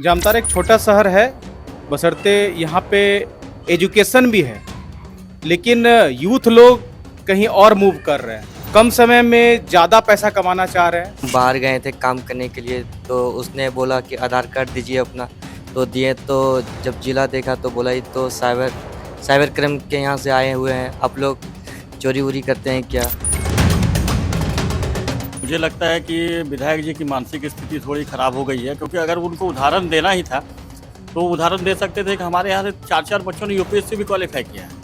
जामताड़ा एक छोटा शहर है, बशर्ते यहाँ पे एजुकेशन भी है, लेकिन यूथ लोग कहीं और मूव कर रहे हैं। कम समय में ज़्यादा पैसा कमाना चाह रहे हैं। बाहर गए थे काम करने के लिए, तो उसने बोला कि आधार कार्ड दीजिए अपना, तो दिए। तो जब जिला देखा तो बोला ये तो साइबर क्राइम के यहाँ से आए हुए हैं, आप लोग चोरी वोरी करते हैं क्या? मुझे लगता है कि विधायक जी की मानसिक स्थिति थोड़ी ख़राब हो गई है, क्योंकि अगर उनको उदाहरण देना ही था तो उदाहरण दे सकते थे कि हमारे यहाँ से 4-4 बच्चों ने यूपीएससी भी क्वालिफाई किया है।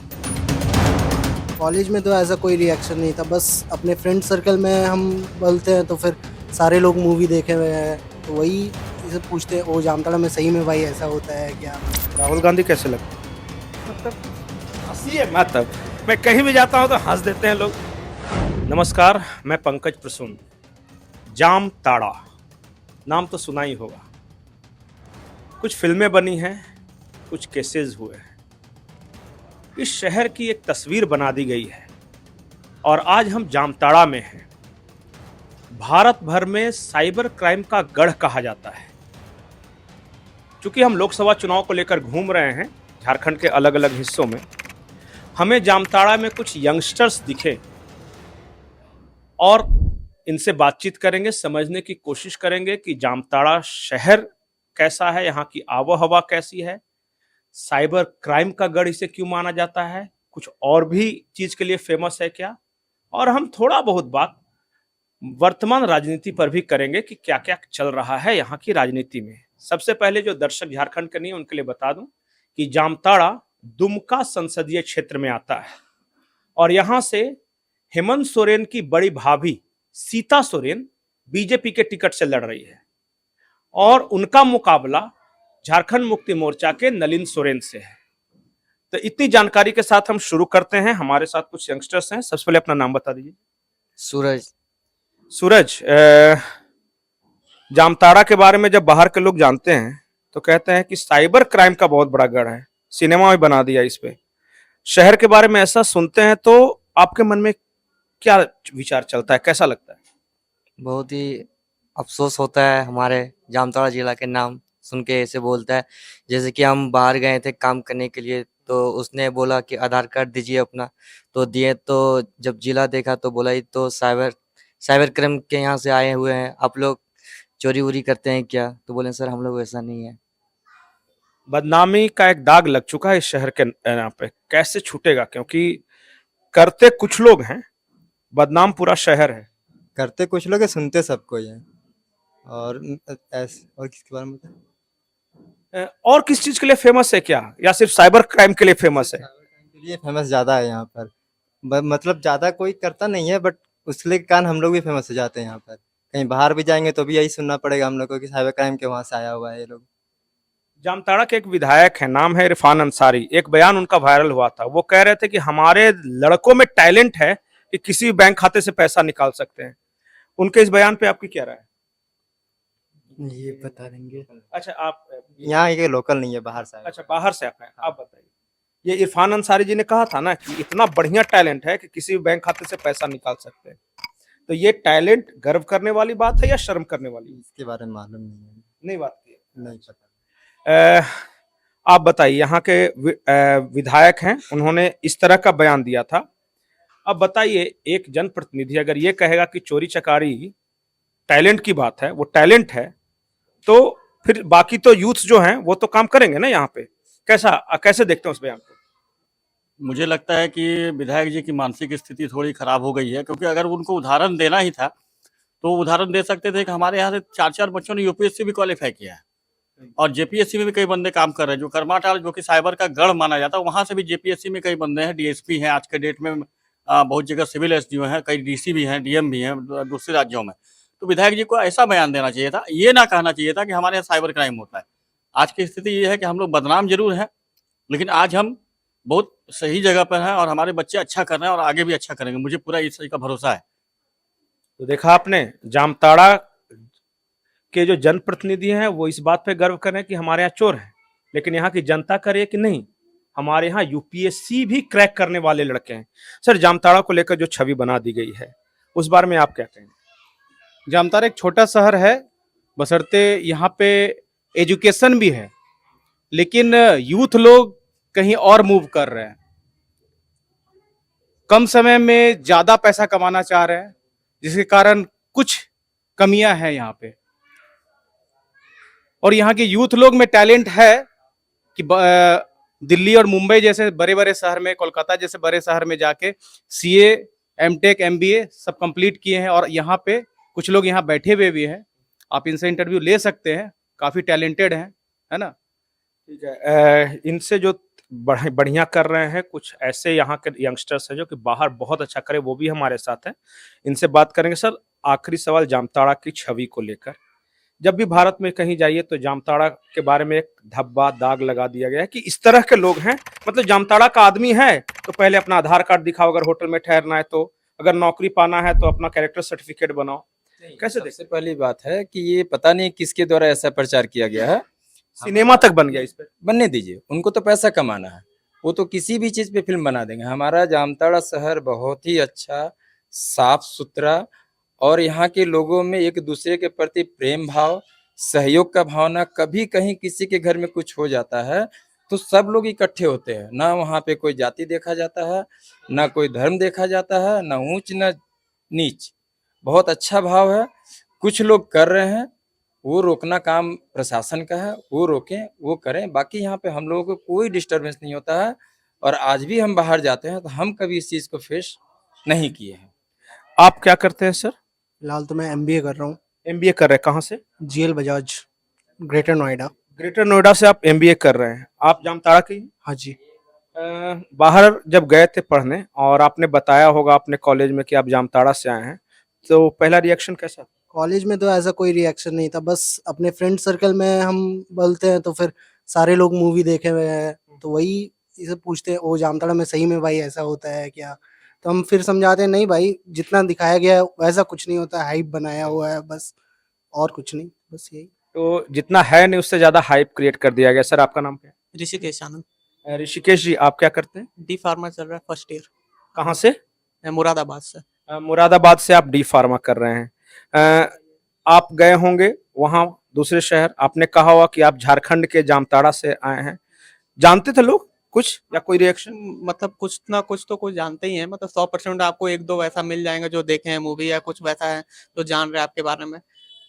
कॉलेज में तो ऐसा कोई रिएक्शन नहीं था, बस अपने फ्रेंड सर्कल में हम बोलते हैं तो फिर सारे लोग मूवी देखे हुए हैं, तो वही इसे पूछते हैं ओ जामताड़ा में सही में भाई ऐसा होता है क्या? राहुल गांधी कैसे लगते हैं? मतलब हंसी है, मतलब मैं कहीं भी जाता हूँ तो हंस देते हैं लोग। नमस्कार, मैं पंकज प्रसून। जामताड़ा नाम तो सुना ही होगा। कुछ फिल्में बनी हैं, कुछ केसेस हुए हैं। इस शहर की एक तस्वीर बना दी गई है और आज हम जामताड़ा में हैं। भारत भर में साइबर क्राइम का गढ़ कहा जाता है। चूंकि हम लोकसभा चुनाव को लेकर घूम रहे हैं झारखंड के अलग अलग हिस्सों में, हमें जामताड़ा में कुछ यंगस्टर्स दिखे और इनसे बातचीत करेंगे, समझने की कोशिश करेंगे कि जामताड़ा शहर कैसा है, यहाँ की आबोहवा कैसी है, साइबर क्राइम का गढ़ इसे क्यों माना जाता है, कुछ और भी चीज के लिए फेमस है क्या, और हम थोड़ा बहुत बात वर्तमान राजनीति पर भी करेंगे कि क्या क्या चल रहा है यहाँ की राजनीति में। सबसे पहले जो दर्शक झारखंड के नहीं उनके लिए बता दूं कि जामताड़ा दुमका संसदीय क्षेत्र में आता है और यहाँ से हेमंत सोरेन की बड़ी भाभी सीता सोरेन बीजेपी के टिकट से लड़ रही है और उनका मुकाबला झारखंड मुक्ति मोर्चा के नलिन सोरेन से है। तो इतनी जानकारी के साथ हम शुरू करते हैं। हमारे साथ कुछ यंगस्टर्स हैं। सबसे पहले अपना नाम बता दीजिए। सूरज, जामताड़ा के बारे में जब बाहर के लोग जानते हैं तो कहते हैं कि साइबर क्राइम का बहुत बड़ा गढ़ है, सिनेमा भी बना दिया इस पे। शहर के बारे में ऐसा सुनते हैं तो आपके मन में क्या विचार चलता है, कैसा लगता है? बहुत ही अफसोस होता है हमारे जामताड़ा जिला के नाम सुन के ऐसे बोलता है। जैसे कि हम बाहर गए थे काम करने के लिए, तो उसने बोला कि आधार कार्ड दीजिए अपना, तो दिए। तो जब जिला देखा तो बोला ये तो साइबर क्राइम के यहाँ से आए हुए हैं, आप लोग चोरी वोरी करते हैं क्या? तो बोले सर हम लोग ऐसा नहीं है। बदनामी का एक दाग लग चुका है इस शहर के यहाँ पे, कैसे छूटेगा? क्योंकि करते कुछ लोग हैं, बदनाम पूरा शहर है। करते कुछ लोग हैं, सुनते सबको ही है। और और किसके बारे में बताएं? और किस चीज के लिए फेमस है क्या, या सिर्फ साइबर क्राइम के लिए फेमस है? साइबर क्राइम के लिए फेमस ज़्यादा है यहाँ पर। मतलब ज़्यादा कोई करता नहीं है, बट उसके कारण हम लोग भी फेमस हो जाते हैं यहाँ पर। कहीं बाहर भी जाएंगे तो भी यही सुनना पड़ेगा हम लोग को कि साइबर क्राइम के वहाँ से आया हुआ है ये लोग। जामताड़ा के एक विधायक है, नाम है इरफान अंसारी। एक बयान उनका वायरल हुआ था, वो कह रहे थे कि हमारे लड़कों में टैलेंट है कि किसी भी बैंक खाते से पैसा निकाल सकते हैं। उनके इस बयान पे आपकी क्या राय है? ये बता देंगे। अच्छा, आप यहाँ ये लोकल नहीं है, बाहर से आए। अच्छा, बाहर से आप हैं, आप बताइए। ये इरफान अंसारी जी ने कहा था ना कि इतना बढ़िया टैलेंट है कि किसी भी बैंक खाते से पैसा निकाल सकते हैं। तो ये टैलेंट गर्व करने वाली बात है या शर्म करने वाली? इसके बारे में मालूम नहीं है। नहीं बात की है। नहीं पता। आप बताइए, यहाँ के विधायक हैं, उन्होंने इस तरह का बयान दिया था। अब बताइए, एक जनप्रतिनिधि अगर ये कहेगा कि चोरी चकारी टैलेंट की बात है, वो टैलेंट है, तो फिर बाकी तो यूथ जो हैं वो तो काम करेंगे ना यहाँ पे। कैसे देखते हैं उस बयान को? मुझे लगता है कि विधायक जी की मानसिक स्थिति थोड़ी ख़राब हो गई है, क्योंकि अगर उनको उदाहरण देना ही था तो उदाहरण दे सकते थे कि हमारे यहाँ से 4-4 बच्चों ने यूपीएससी भी क्वालिफाई किया है और जेपीएससी में भी कई बंदे काम कर रहे हैं। जो करमाटाल जो कि साइबर का गढ़ माना जाता है, वहाँ से भी जेपीएससी में कई बंदे हैं, डीएसपी हैं आज के डेट में। बहुत जगह सिविल एसडीओ हैं, कई डीसी भी हैं, डीएम भी हैं दूसरे राज्यों में। तो विधायक जी को ऐसा बयान देना चाहिए था, ये ना कहना चाहिए था कि हमारे यहाँ साइबर क्राइम होता है। आज की स्थिति ये है कि हम लोग बदनाम जरूर हैं, लेकिन आज हम बहुत सही जगह पर हैं और हमारे बच्चे अच्छा कर रहे हैं और आगे भी अच्छा करेंगे। मुझे पूरा इस चीज़ का भरोसा है। तो देखा आपने, जामताड़ा के जो जनप्रतिनिधि हैं वो इस बात पे गर्व कर रहे हैं कि हमारे यहाँ चोर है, लेकिन यहाँ की जनता करे कि नहीं, हमारे यहाँ यूपीएससी भी क्रैक करने वाले लड़के हैं। सर, जामताड़ा को लेकर जो छवि बना दी गई है उस बारे में आप क्या कहेंगे? जामताड़ा एक छोटा शहर है, बशर्ते यहाँ पे एजुकेशन भी है, लेकिन यूथ लोग कहीं और मूव कर रहे हैं, कम समय में ज्यादा पैसा कमाना चाह रहे हैं, जिसके कारण कुछ कमियां हैं यहाँ पे। और यहाँ के यूथ लोग में टैलेंट है कि दिल्ली और मुंबई जैसे बड़े बड़े शहर में, कोलकाता जैसे बड़े शहर में जाके सीए, एमटेक, एमबीए सब कंप्लीट किए हैं, और यहाँ पे कुछ लोग यहाँ बैठे हुए भी हैं, आप इनसे इंटरव्यू ले सकते हैं, काफी टैलेंटेड हैं, है ना। ठीक है, इनसे जो बढ़िया कर रहे हैं, कुछ ऐसे यहाँ के यंगस्टर्स हैं जो कि बाहर बहुत अच्छा करे, वो भी हमारे साथ हैं, इनसे बात करेंगे। सर, आखिरी सवाल जामताड़ा की छवि को लेकर, जब भी भारत में कहीं जाइए तो जामताड़ा के बारे में एक धब्बा दाग लगा दिया गया है कि इस तरह के लोग हैं, मतलब जामताड़ा का आदमी है तो पहले अपना आधार कार्ड दिखाओ, अगर होटल में ठहरना है तो, अगर नौकरी पाना है तो अपना कैरेक्टर सर्टिफिकेट बनाओ। कैसे सबसे पहली बात है कि ये पता नहीं किसके द्वारा ऐसा प्रचार किया गया है। सिनेमा तक बन गया इस पर। बनने दीजिए, उनको तो पैसा कमाना है, वो तो किसी भी चीज पे फिल्म बना देंगे। हमारा जामताड़ा शहर बहुत ही अच्छा, साफ सुथरा, और यहाँ के लोगों में एक दूसरे के प्रति प्रेम भाव, सहयोग का भावना। कभी कहीं किसी के घर में कुछ हो जाता है तो सब लोग इकट्ठे होते हैं, ना वहाँ पे कोई जाति देखा जाता है, ना कोई धर्म देखा जाता है, ना ऊंच ना नीच। बहुत अच्छा भाव है। कुछ लोग कर रहे हैं, वो रोकना काम प्रशासन का है, वो रोकें, वो करें। बाकी यहाँ पे हम लोगों को कोई डिस्टरबेंस नहीं होता है, और आज भी हम बाहर जाते हैं तो हम कभी इस चीज को फेस नहीं किए हैं। आप क्या करते हैं सर? फिलहाल तो मैं एमबीए कर रहा हूँ, एमबीए कर रहे हैं, कहाँ से? GL Bajaj, greater Noida. Greater Noida से आप एमबीए कर रहे हैं। आप जामताड़ा के ही हैं? हाँ जी। बाहर जब गए थे पढ़ने और आपने बताया होगा अपने कॉलेज में कि आप जामताड़ा से आए हैं, तो पहला रिएक्शन कैसा था? कॉलेज में तो ऐसा कोई रिएक्शन नहीं था, बस अपने फ्रेंड सर्कल में हम बोलते हैं तो फिर सारे लोग मूवी देखे हुए हैं, तो वही इसे पूछते हैं, ओ जामताड़ा में सही में भाई ऐसा होता है क्या? तो हम फिर समझाते हैं, नहीं भाई जितना दिखाया गया है वैसा कुछ नहीं होता, हाइप बनाया हुआ है बस, और कुछ नहीं, बस यही। तो जितना है नहीं उससे ज्यादा हाइप क्रिएट कर दिया गया। सर, आपका नाम क्या है? ऋषिकेश आनंद। ऋषिकेश जी, आप क्या करते हैं? डी फार्मा चल रहा है, फर्स्ट ईयर। कहाँ से? मुरादाबाद से। मुरादाबाद से आप डी फार्मा कर रहे हैं। आप गए होंगे वहाँ दूसरे शहर, आपने कहा होगा कि आप झारखंड के जामताड़ा से आए हैं, जानते थे लोग कुछ या कोई रिएक्शन? मतलब कुछ ना कुछ तो कुछ जानते ही हैं, मतलब 100% आपको एक दो वैसा मिल जाएंगे जो देखे हैं मूवी या कुछ वैसा है जो जान रहे हैं आपके बारे में।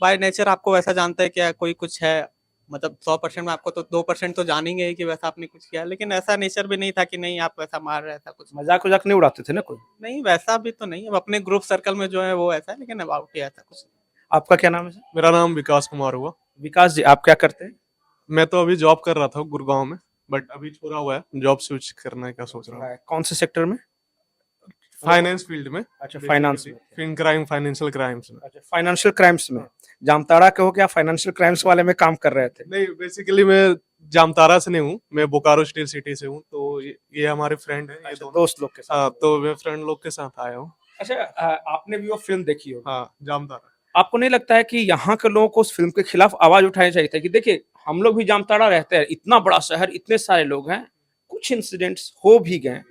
बाय नेचर आपको वैसा जानता है क्या कोई कुछ है, मतलब 100% में आपको तो 2% तो जानेंगे ही कि वैसा आपने कुछ किया, लेकिन ऐसा नेचर भी नहीं था कि नहीं आप वैसा मार रहे, ऐसा कुछ मजाक वजाक नहीं उड़ाते थे ना कोई? नहीं, वैसा भी तो नहीं। अब अपने ग्रुप सर्कल में जो है वो ऐसा है, लेकिन अबाउट ही ऐसा कुछ। आपका क्या नाम है सर? मेरा नाम विकास कुमार हुआ। विकास जी, आप क्या करते हैं? मैं तो अभी जॉब कर रहा था गुड़गांव में, बट अभी छोड़ा हुआ है, जॉब स्विच करने का सोच रहा हूँ। कौन से सेक्टर में? फाइनेंस फील्ड में। अच्छा, फाइनेंस में। फिन क्राइम, फाइनेंशियल क्राइम्स में। अच्छा, फाइनेंशियल क्राइम्स में। जामताड़ा के हो क्या फाइनेंशियल क्राइम्स वाले में काम कर रहे थे? नहीं, बेसिकली मैं जामताड़ा से नहीं हूँ, मैं बोकारो स्टील सिटी से हूँ। तो ये हमारे फ्रेंड है, ये अच्छा, दोनों दोस्त लोग के साथ। हाँ, तो मैं फ्रेंड लोग के साथ आया हूँ। अच्छा, आपने भी वो फिल्म देखी होगी। हाँ, जामताड़ा। आपको नहीं लगता है कि यहाँ के लोगों को उस फिल्म के खिलाफ आवाज उठानी चाहिए था कि देखिए हम लोग भी जामताड़ा रहते हैं, इतना बड़ा शहर, इतने सारे लोग हैं, कुछ इंसिडेंट्स हो भी गए,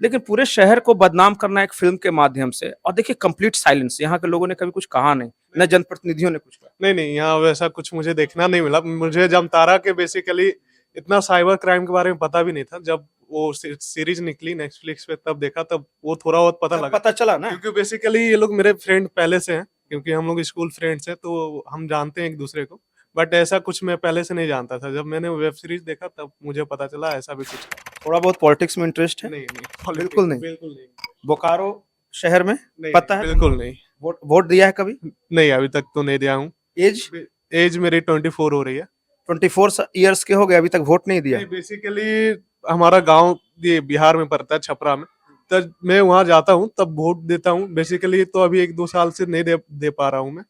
लेकिन पूरे शहर को बदनाम करना एक फिल्म के माध्यम से, और देखिए कंप्लीट साइलेंस, यहाँ के लोगों ने कभी कुछ कहा नहीं, न जनप्रतिनिधियों ने कुछ कहा। नहीं, यहाँ वैसा कुछ मुझे देखना नहीं मिला। मुझे जामताड़ा के बेसिकली इतना साइबर क्राइम के बारे में पता भी नहीं था। जब वो सीरीज निकली नेटफ्लिक्स पे तब देखा, तब वो थोड़ा बहुत पता लगा। पता चला ना, क्योंकि बेसिकली ये लोग मेरे फ्रेंड पहले से हैं, क्योंकि हम लोग स्कूल फ्रेंड्स हैं, तो हम जानते हैं एक दूसरे को। बट ऐसा कुछ मैं पहले से नहीं जानता था। जब मैंने वेब सीरीज देखा तब मुझे पता चला ऐसा भी कुछ है। थोड़ा बहुत पॉलिटिक्स में इंटरेस्ट है? नहीं, बिल्कुल नहीं। बिल्कुल नहीं। बोकारो शहर में नहीं, पता है? बिल्कुल नहीं। वोट दिया है कभी? नहीं, अभी तक तो नहीं दिया हूँ। एज मेरी 24 हो रही है। 24 इयर्स के हो गए, अभी तक वोट नहीं दिया? बेसिकली हमारा गांव ये बिहार में पड़ता है, छपरा में। तब मैं वहां जाता हूँ, तब वोट देता हूँ। बेसिकली तो अभी 1-2 साल से नहीं दे पा रहा हूँ मैं।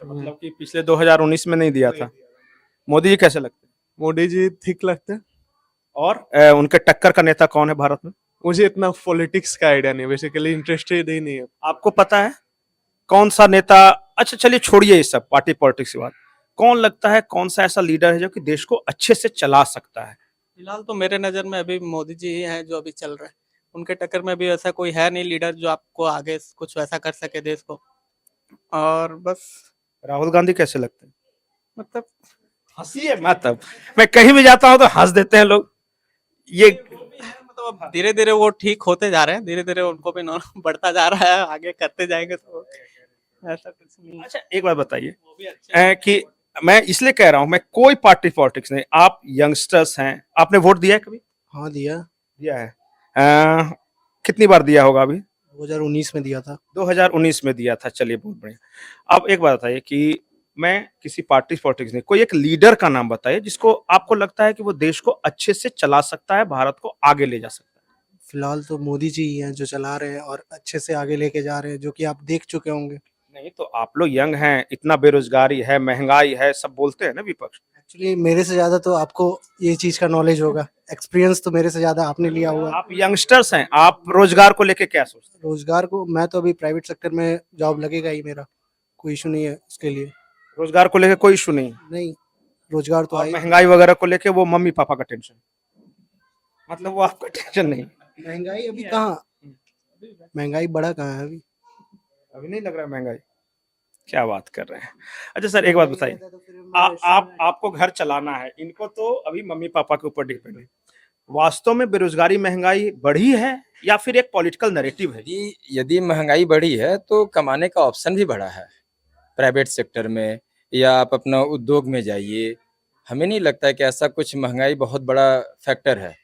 मतलब कि पिछले 2019 में नहीं दिया था। मोदी जी कैसे लगते हैं? मोदी जी ठीक लगते हैं। और उनके टक्कर का नेता कौन है भारत में? मुझे इतना पॉलिटिक्स का आइडिया नहीं, बेसिकली इंटरेस्टेड ही नहीं है। आपको पता है कौन सा नेता? अच्छा चलिए छोड़िए ये सब पार्टी पॉलिटिक्स की बात, कौन लगता है कौन सा ऐसा लीडर है जो कि देश को अच्छे से चला सकता है? फिलहाल तो मेरे नज़र में अभी मोदी जी ही हैं जो अभी चल रहे हैं। उनके टक्कर में भी ऐसा कोई है नहीं लीडर जो आपको आगे कुछ वैसा कर सके देश को। और बस राहुल गांधी कैसे लगते हैं? मतलब हंसिए मत, अब मैं कहीं भी जाता हूँ तो हंस देते हैं लोग। ये मतलब अब धीरे धीरे वो ठीक होते जा रहे हैं, धीरे धीरे उनको भी नॉर्म बढ़ता जा रहा है, आगे करते जाएंगे तो ऐसा कुछ नहीं। अच्छा एक बात बताइए वो भी अच्छे हैं। कि मैं इसलिए कह रहा हूँ, मैं कोई पार्टी पॉलिटिक्स नहीं, आप यंगस्टर्स हैं, आपने वोट दिया है कभी? हाँ दिया, दिया है। कितनी बार दिया होगा अभी? 2019 में दिया था। 2019 में दिया था, चलिए बहुत बढ़िया। अब एक बात बताइए कि मैं किसी पार्टी पॉलिटिक्स नहीं, कोई एक लीडर का नाम बताइए जिसको आपको लगता है कि वो देश को अच्छे से चला सकता है, भारत को आगे ले जा सकता है। फिलहाल तो मोदी जी ही हैं जो चला रहे हैं और अच्छे से आगे लेके जा रहे हैं, जो कि आप देख चुके होंगे। नहीं तो आप लोग यंग हैं, इतना बेरोजगारी है, महंगाई है, सब बोलते हैं ना विपक्ष। एक्चुअली मेरे से ज़्यादा तो आपको ये चीज़ का नॉलेज होगा, एक्सपीरियंस तो मेरे से ज़्यादा आपने लिया हुआ है। आप यंगस्टर्स हैं, आप रोजगार को लेके क्या सोचते रोजगार को मैं तो अभी प्राइवेट सेक्टर में जॉब लगेगा ही मेरा, कोई इशू नहीं है उसके लिए। हैं? रोजगार को लेके कोई इशू नहीं, नहीं, रोजगार तो और आई। महंगाई वगैरह को लेके वो मम्मी पापा का टेंशन, मतलब वो आपका टेंशन नहीं। महंगाई अभी कहाँ, महंगाई बढ़ा कहाँ है अभी। अभी नहीं लग रहा है महंगाई, क्या बात कर रहे हैं। अच्छा सर एक बात बताइए, आप आपको घर चलाना है, इनको तो अभी मम्मी पापा के ऊपर डिपेंड है, वास्तव में बेरोजगारी महंगाई बढ़ी है या फिर एक पॉलिटिकल नैरेटिव है? यदि महंगाई बढ़ी है तो कमाने का ऑप्शन भी बढ़ा है प्राइवेट सेक्टर में, या आप अपना उद्योग में जाइए। हमें नहीं लगता है कि ऐसा कुछ महंगाई बहुत बड़ा फैक्टर है।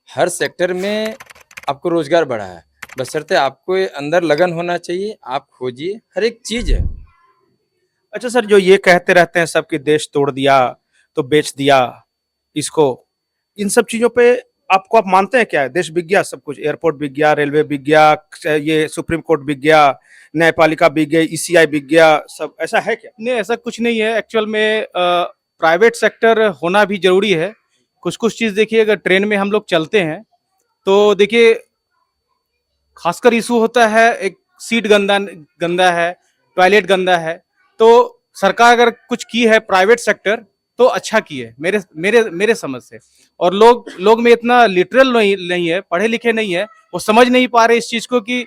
हर सेक्टर में आपको रोजगार बढ़ा है, बशर्ते आपको अंदर लगन होना चाहिए, आप खोजिए, हर एक चीज है। अच्छा सर, जो ये कहते रहते हैं सब कि देश तोड़ दिया तो बेच दिया इसको, इन सब चीजों पे आप मानते हैं क्या है? देश बिक गया, सब कुछ, एयरपोर्ट बिक गया, रेलवे बिक गया, ये सुप्रीम कोर्ट बिक गया, न्यायपालिका बिक गई, ईसीआई बिक गया, सब ऐसा है क्या? नहीं, ऐसा कुछ नहीं है। एक्चुअल में प्राइवेट सेक्टर होना भी जरूरी है। कुछ कुछ चीज़ देखिए, अगर ट्रेन में हम लोग चलते हैं तो देखिए खासकर इशू होता है, एक सीट गंदा गंदा है, टॉयलेट गंदा है, तो सरकार अगर कुछ की है प्राइवेट सेक्टर तो अच्छा की है मेरे मेरे मेरे समझ से। और लोग में इतना लिटरल नहीं है, पढ़े लिखे नहीं है, वो समझ नहीं पा रहे इस चीज को कि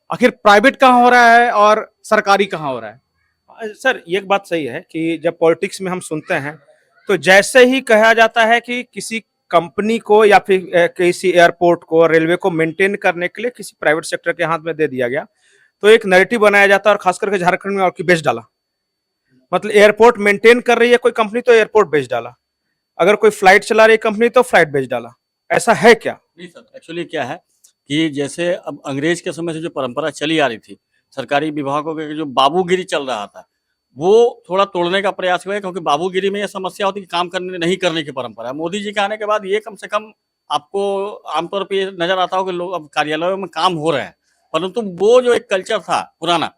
आखिर प्राइवेट कहाँ हो रहा है और सरकारी कहाँ हो रहा है। सर एक बात सही है कि जब पॉलिटिक्स में हम सुनते हैं तो जैसे ही कहा जाता है कि किसी कंपनी को या फिर किसी एयरपोर्ट को, रेलवे को मेंटेन करने के लिए किसी प्राइवेट सेक्टर के हाथ में दे दिया गया, तो एक नैरेटिव बनाया जाता है, और खास करके झारखंड में, और की बेच डाला। मतलब एयरपोर्ट मेंटेन कर रही है कोई कंपनी तो एयरपोर्ट बेच डाला, अगर कोई फ्लाइट चला रही है कंपनी तो फ्लाइट बेच डाला। ऐसा है क्या? नहीं सर, एक्चुअली क्या है कि जैसे अब अंग्रेज के समय से जो परंपरा चली आ रही थी, सरकारी विभागों के जो बाबूगिरी चल रहा था, वो थोड़ा तोड़ने का प्रयास हुआ है, क्योंकि बाबूगिरी में ये समस्या होती है कि काम करने नहीं करने की परंपरा है। मोदी जी के आने के बाद ये कम से कम आपको आमतौर पे ये नजर आता हो कि लोग अब कार्यालयों में काम हो रहे हैं, परंतु वो जो एक कल्चर था पुराना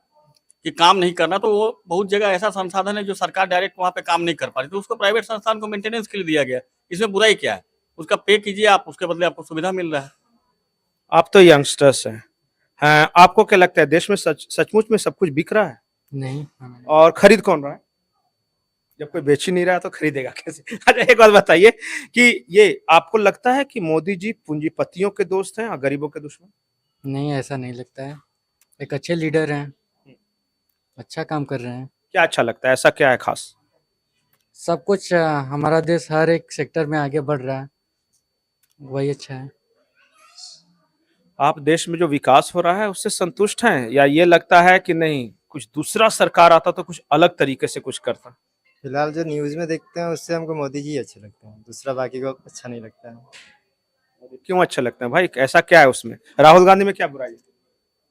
कि काम नहीं करना, तो वो बहुत जगह ऐसा संसाधन है जो सरकार डायरेक्ट वहाँ पे काम नहीं कर पा रही, तो उसको प्राइवेट संस्थान को मेंटेनेंस के लिए दिया गया। इसमें बुराई क्या है? उसका पे कीजिए आप, उसके बदले आपको सुविधा मिल रहा है। आप तो यंगस्टर्स हैं, हाँ, आपको क्या लगता है देश में सचमुच में सब कुछ बिक रहा है? नहीं, और खरीद कौन रहा है? जब कोई बेच ही नहीं रहा है तो खरीदेगा कैसे? अच्छा एक बात बताइए कि ये आपको लगता है कि मोदी जी पूंजीपतियों के दोस्त हैं और गरीबों के दुश्मन? नहीं, ऐसा नहीं लगता है। एक अच्छे लीडर हैं, अच्छा काम कर रहे हैं। क्या अच्छा लगता है, ऐसा क्या है खास? सब कुछ हमारा देश हर एक सेक्टर में आगे बढ़ रहा है, वही अच्छा है। आप देश में जो विकास हो रहा है उससे संतुष्ट हैं, या ये लगता है कि नहीं कुछ दूसरा सरकार आता तो कुछ अलग तरीके से कुछ करता? फिलहाल जो न्यूज़ में देखते हैं उससे हमको मोदी जी अच्छे लगते हैं, दूसरा बाकी को अच्छा नहीं लगता है। क्यों अच्छा लगता है भाई, ऐसा क्या है उसमें? राहुल गांधी में क्या बुराई है?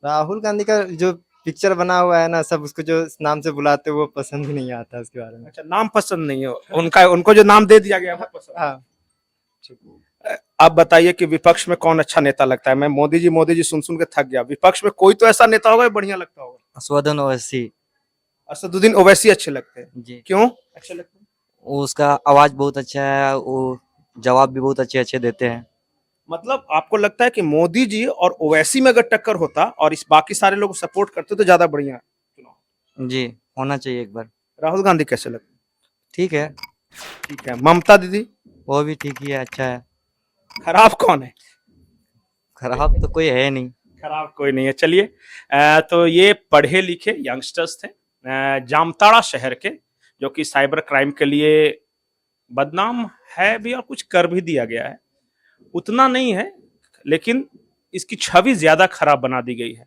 राहुल गांधी का जो पिक्चर बना हुआ है ना, सब उसको जो नाम से बुलाते हैं वो पसंद ही नहीं आता उसके बारे में। अच्छा, नाम पसंद नहीं है उनका, उनको जो नाम दे दिया गया वो पसंद। हाँ, आप बताइए कि विपक्ष में कौन अच्छा नेता लगता है? मैं मोदी जी सुन सुन के थक गया, विपक्ष में कोई तो ऐसा नेता होगा बढ़िया लगता होगा। असवदन ओवैसी असदुद्दीन ओवैसी अच्छे लगते हैं, जी, क्यों अच्छे लगते हैं? उसका आवाज बहुत अच्छा है, वो जवाब भी बहुत अच्छे अच्छे देते हैं। मतलब आपको लगता है कि मोदी जी और ओवैसी में अगर टक्कर होता और इस बाकी सारे लोग सपोर्ट करते तो ज्यादा बढ़िया चुनाव? जी, होना चाहिए एक बार। राहुल गांधी कैसे लगते? ठीक है, ठीक है। ममता दीदी? वो भी ठीक ही है, अच्छा है। खराब कौन है? खराब तो कोई है नहीं। खराब कोई नहीं है। चलिए, तो ये पढ़े लिखे यंगस्टर्स थे जामताड़ा शहर के, जो कि साइबर क्राइम के लिए बदनाम है भी और कुछ कर भी दिया गया है। उतना नहीं है, लेकिन इसकी छवि ज्यादा खराब बना दी गई है।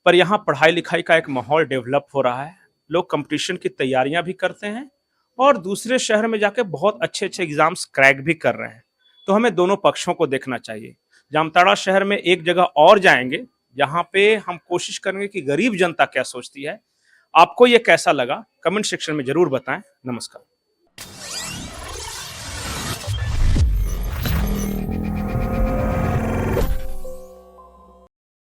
पर यहाँ पढ़ाई लिखाई का एक माहौल डेवलप हो रहा है, लोग कंपटीशन की तैयारियां भी करते हैं और दूसरे शहर में जाके बहुत अच्छे अच्छे एग्जाम्स क्रैक भी कर रहे हैं। तो हमें दोनों पक्षों को देखना चाहिए। जामताड़ा शहर में एक जगह और जाएंगे जहां पे हम कोशिश करेंगे कि गरीब जनता क्या सोचती है। आपको ये कैसा लगा, कमेंट सेक्शन में जरूर बताएं। नमस्कार।